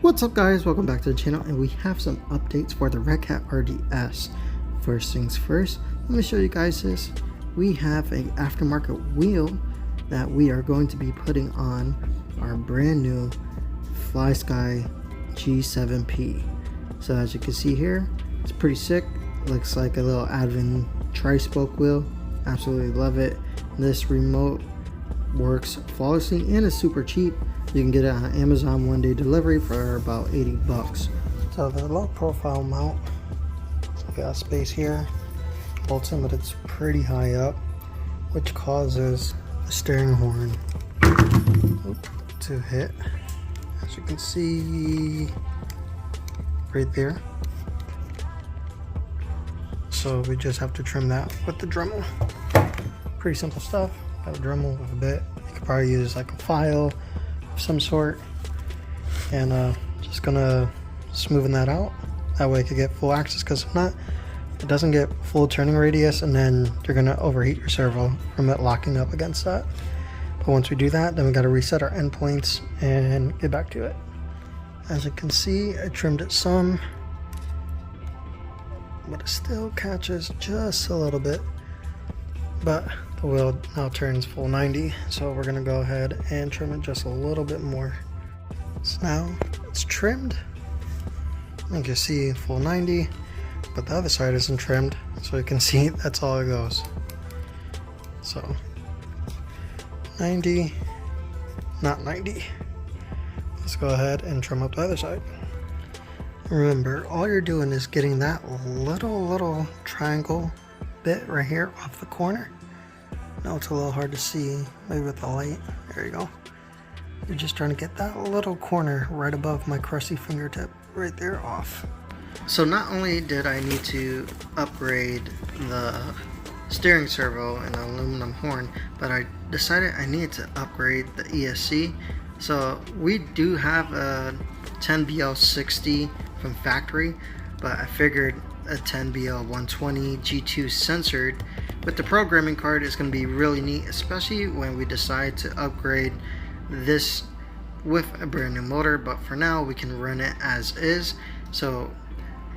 What's up guys, welcome back to the channel, and we have some updates for the Redcat RDS. First things first, let me show you guys this. We have an aftermarket wheel that we are going to be putting on our brand new FLYSKY G7P. So as you can see here, it's pretty sick. Looks like a little Advan TriSpoke wheel. Absolutely love it. This remote works flawlessly and is super cheap. You can get it on Amazon one-day delivery for about 80 bucks. So the low profile mount, we got space here, bolts in, but it's pretty high up, which causes the steering horn to hit, as you can see right there. So we just have to trim that with the Dremel. Pretty simple stuff. Got a Dremel with a bit. You could probably use like a file of some sort, and just gonna smoothen that out. That way I could get full access, because if not, it doesn't get full turning radius, and then you're gonna overheat your servo from it locking up against that. But once we do that, then we got to reset our endpoints and get back to it. As you can see, I trimmed it some, but it still catches just a little bit. But the wheel now turns full 90, so we're gonna go ahead and trim it just a little bit more. So now it's trimmed. You can see full 90, but the other side isn't trimmed, so you can see that's all it goes. So 90, not 90. Let's go ahead and trim up the other side. Remember, all you're doing is getting that little triangle bit right here off the corner. Now it's a little hard to see, maybe with the light. There you go. You're just trying to get that little corner right above my crusty fingertip right there off. So not only did I need to upgrade the steering servo and the aluminum horn, but I decided I needed to upgrade the ESC. So we do have a 10BL60 from factory, but I figured a 10BL120 G2 censored with the programming card is going to be really neat, especially when we decide to upgrade this with a brand new motor. But for now we can run it as is. So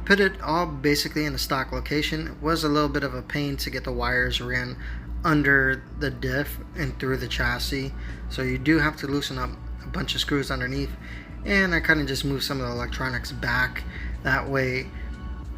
put it all basically in a stock location. It was a little bit of a pain to get the wires ran under the diff and through the chassis, so you do have to loosen up a bunch of screws underneath, and I kind of just moved some of the electronics back. That way,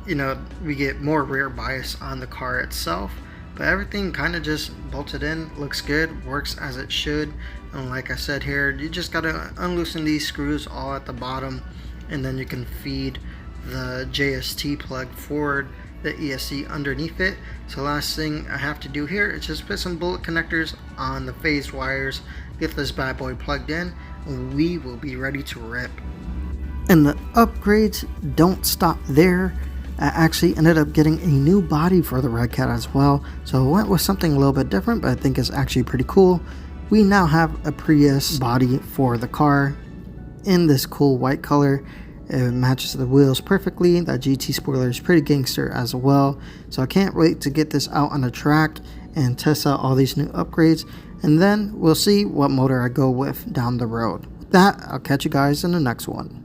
you know, we get more rear bias on the car itself. But everything kind of just bolted in, looks good, works as it should. And like I said here, you just got to unloosen these screws all at the bottom, and then you can feed the JST plug forward, the ESC underneath it. So last thing I have to do here is just put some bullet connectors on the phase wires, get this bad boy plugged in, and we will be ready to rip. And the upgrades don't stop there. I actually ended up getting a new body for the Redcat as well, so I went with something a little bit different, but I think it's actually pretty cool. We now have a Prius body for the car in this cool white color. It matches the wheels perfectly. That GT spoiler is pretty gangster as well, so I can't wait to get this out on the track and test out all these new upgrades, and then we'll see what motor I go with down the road. With that, I'll catch you guys in the next one.